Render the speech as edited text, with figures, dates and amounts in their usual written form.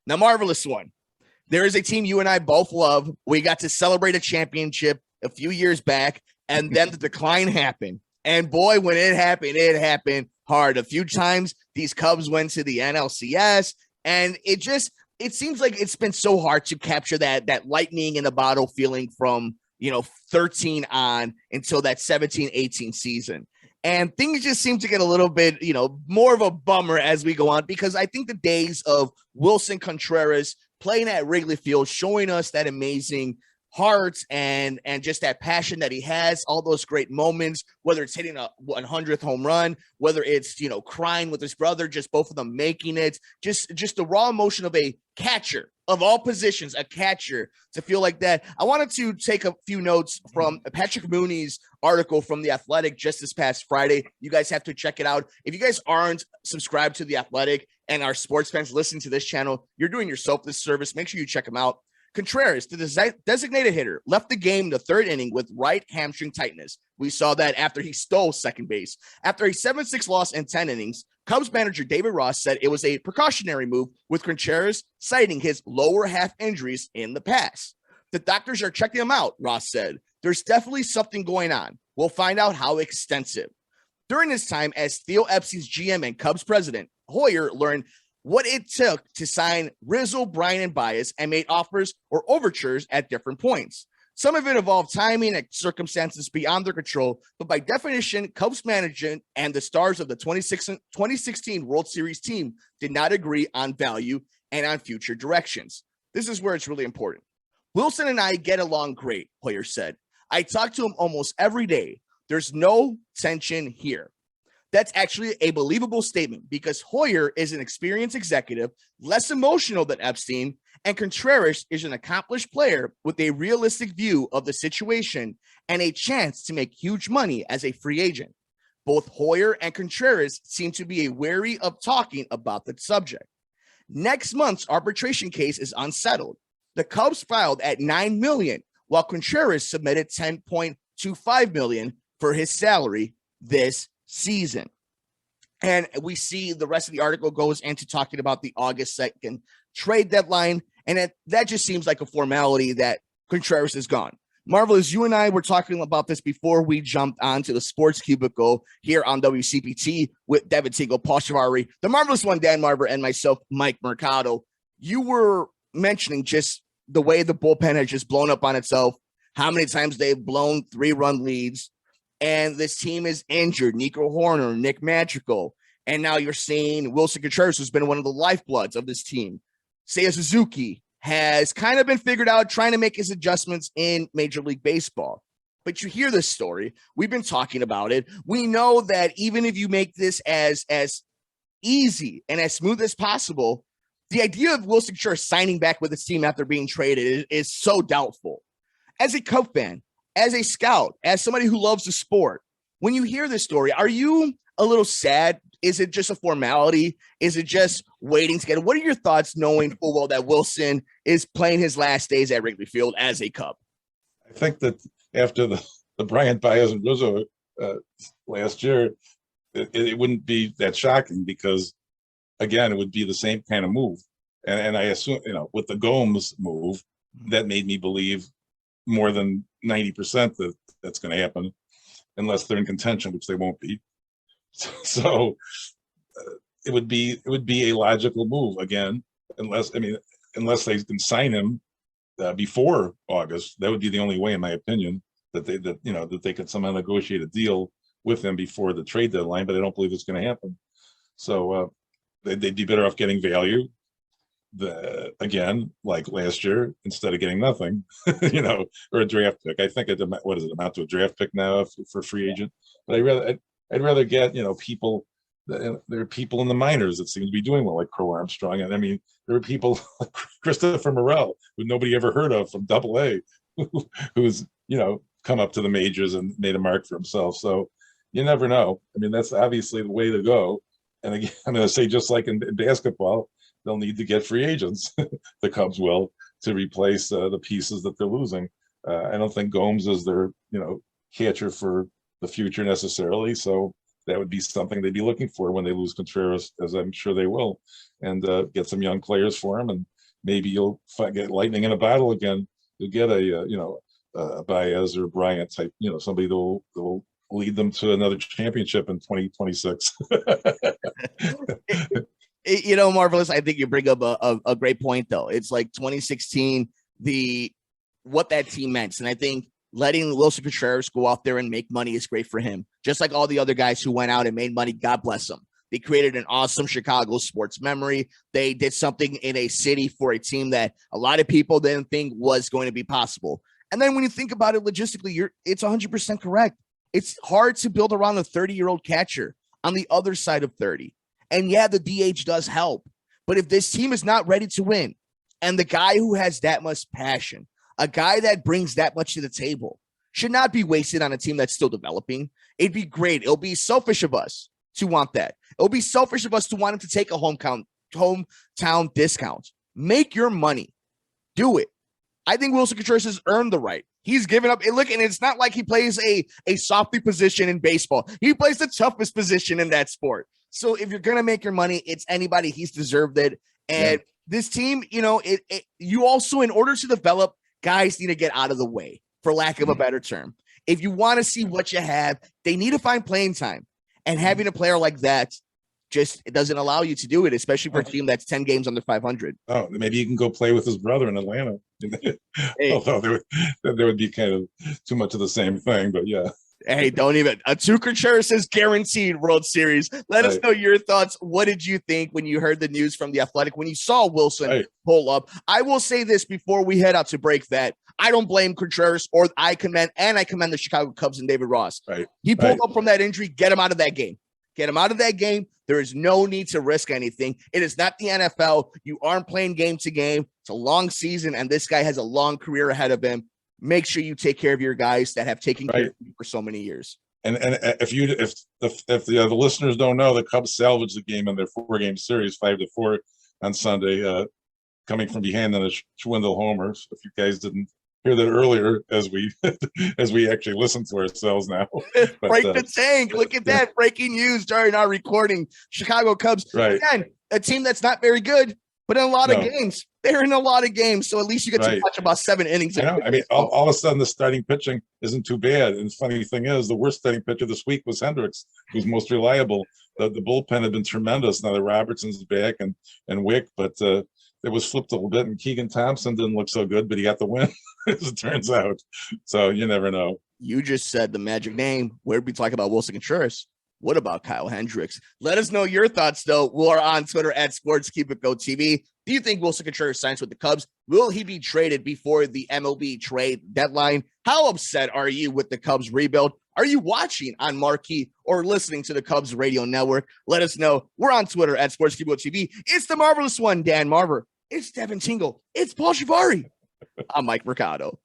Now, marvelous one. There is a team you and I both love. We got to celebrate a championship a few years back, and then the decline happened. And boy, when it happened hard. A few times these Cubs went to the NLCS, and it seems like it's been so hard to capture that lightning in a bottle feeling from 13 on until that 17-18 season. And things just seem to get a little bit, more of a bummer as we go on, because I think the days of Wilson Contreras playing at Wrigley Field, showing us that amazing heart and just that passion that he has, all those great moments, whether it's hitting a 100th home run, whether it's, crying with his brother, just both of them making it, just the raw emotion of a catcher of all positions, a catcher, to feel like that. I wanted to take a few notes from Patrick Mooney's article from The Athletic just this past Friday. You guys have to check it out. If you guys aren't subscribed to The Athletic and are sports fans listening to this channel, you're doing yourself this service. Make sure you check them out. Contreras, the designated hitter, left the game in the third inning with right hamstring tightness. We saw that after he stole second base. After a 7-6 loss in 10 innings, Cubs manager David Ross said it was a precautionary move, with Contreras citing his lower half injuries in the past. The doctors are checking him out, Ross said. There's definitely something going on. We'll find out how extensive. During his time as Theo Epstein's GM and Cubs president, Hoyer learned what it took to sign Rizzo, Bryant, and Baez, and made offers or overtures at different points. Some of it involved timing and circumstances beyond their control, but by definition, Cubs management and the stars of the 2016 World Series team did not agree on value and on future directions. This is where it's really important. Wilson and I get along great, Hoyer said. I talk to him almost every day. There's no tension here. That's actually a believable statement, because Hoyer is an experienced executive, less emotional than Epstein, and Contreras is an accomplished player with a realistic view of the situation and a chance to make huge money as a free agent. Both Hoyer and Contreras seem to be wary of talking about the subject. Next month's arbitration case is unsettled. The Cubs filed at $9 million, while Contreras submitted $10.25 million for his salary this season. And we see the rest of the article goes into talking about the August 2nd trade deadline, and that just seems like a formality that Contreras is gone. Marvelous, you and I were talking about this before we jumped onto the Sports Cubicle here on WCPT with Devin Tingle, Paul Chivari, the marvelous one, Dan Marver, and myself, Mike Mercado. You were mentioning just the way the bullpen has just blown up on itself, how many times they've blown 3-run leads, and this team is injured. Nico Horner, Nick Magical, and now you're seeing Wilson Contreras, who's been one of the lifebloods of this team. Seiya Suzuki has kind of been figured out, trying to make his adjustments in Major League Baseball. But you hear this story. We've been talking about it. We know that even if you make this as easy and as smooth as possible, the idea of Wilson Contreras signing back with his team after being traded is so doubtful. As a Cub fan, as a scout, as somebody who loves the sport, when you hear this story, are you a little sad? Is it just a formality? Is it just waiting to get it? What are your thoughts knowing full well that Wilson is playing his last days at Wrigley Field as a Cub? I think that after the Bryant, Baez, and Rizzo last year, it wouldn't be that shocking, because, again, it would be the same kind of move. And I assume, with the Gomes move, that made me believe more than 90% that that's going to happen, unless they're in contention, which they won't be. So it would be a logical move, again, unless they can sign him before August. That would be the only way, in my opinion, that they could somehow negotiate a deal with him before the trade deadline. But I don't believe it's going to happen. So they'd be better off getting value, again, like last year, instead of getting nothing, or a draft pick. I think what does it amount to, a draft pick now for a free agent? But I'd rather get, people. There are people in the minors that seem to be doing well, like Crow Armstrong. And I mean, there are people like Christopher Morel, who nobody ever heard of, from AA, who's, come up to the majors and made a mark for himself. So you never know. I mean, that's obviously the way to go. And again, I'm going to say, just like in basketball, they'll need to get free agents, the Cubs will, to replace the pieces that they're losing. I don't think Gomes is their, catcher for the future necessarily. So that would be something they'd be looking for when they lose Contreras, as I'm sure they will, and get some young players for him. And maybe you'll get lightning in a bottle again. You'll get a Baez or Bryant type, somebody that will lead them to another championship in 2026. Marvelous. I think you bring up a great point, though. It's like 2016, what that team meant. And I think letting Wilson Contreras go out there and make money is great for him. Just like all the other guys who went out and made money, God bless them. They created an awesome Chicago sports memory. They did something in a city for a team that a lot of people didn't think was going to be possible. And then when you think about it logistically, it's 100% correct. It's hard to build around a 30-year-old catcher on the other side of 30. And yeah, the DH does help. But if this team is not ready to win, and the guy who has that much passion, a guy that brings that much to the table, should not be wasted on a team that's still developing. It'd be great. It'll be selfish of us to want that. It'll be selfish of us to want him to take a hometown discount. Make your money. Do it. I think Wilson Contreras has earned the right. He's given up. Look, and it's not like he plays a softy position in baseball. He plays the toughest position in that sport. So if you're going to make your money, it's anybody. He's deserved it. And this team, you also, in order to develop, guys need to get out of the way, for lack of a better term. If you want to see what you have, they need to find playing time. And having a player like that, it doesn't allow you to do it, especially for a team that's 10 games under 500. Oh, maybe he can go play with his brother in Atlanta. Hey. Although there would be kind of too much of the same thing, but yeah. Hey, don't even. Two Contreras is guaranteed World Series. Let us know your thoughts. What did you think when you heard the news from The Athletic, when you saw Wilson pull up? I will say this before we head out to break, that I don't blame Contreras, or I commend the Chicago Cubs and David Ross. He pulled up from that injury. Get him out of that game. Get him out of that game. There is no need to risk anything. It is not the NFL. You aren't playing game to game. It's a long season, and this guy has a long career ahead of him. Make sure you take care of your guys that have taken care of you for so many years. And if the listeners don't know, the Cubs salvaged the game in their 4-game series, 5-4 on Sunday, coming from behind on a Schwindel homer. If you guys didn't hear that earlier, as we actually listen to ourselves now. Break the tank. Look at that breaking news during our recording. Chicago Cubs, again, a team that's not very good, but in a lot of games. They're in a lot of games, so at least you get to watch about 7 innings. I mean, all of a sudden, the starting pitching isn't too bad. And the funny thing is, the worst starting pitcher this week was Hendricks, who's most reliable. The bullpen had been tremendous. Now that Robertson's back and Wick, but it was flipped a little bit. And Keegan Thompson didn't look so good, but he got the win, as it turns out. So you never know. You just said the magic name. Where'd we talk about Wilson Contreras? What about Kyle Hendricks? Let us know your thoughts, though. We're on Twitter at Sports Cubicle TV. Do you think Wilson Contreras signs with the Cubs? Will he be traded before the MLB trade deadline? How upset are you with the Cubs rebuild? Are you watching on Marquee or listening to the Cubs radio network? Let us know. We're on Twitter at Sports Cubicle TV. It's the marvelous one, Dan Marver. It's Devin Tingle. It's Paul Chivari. I'm Mike Mercado.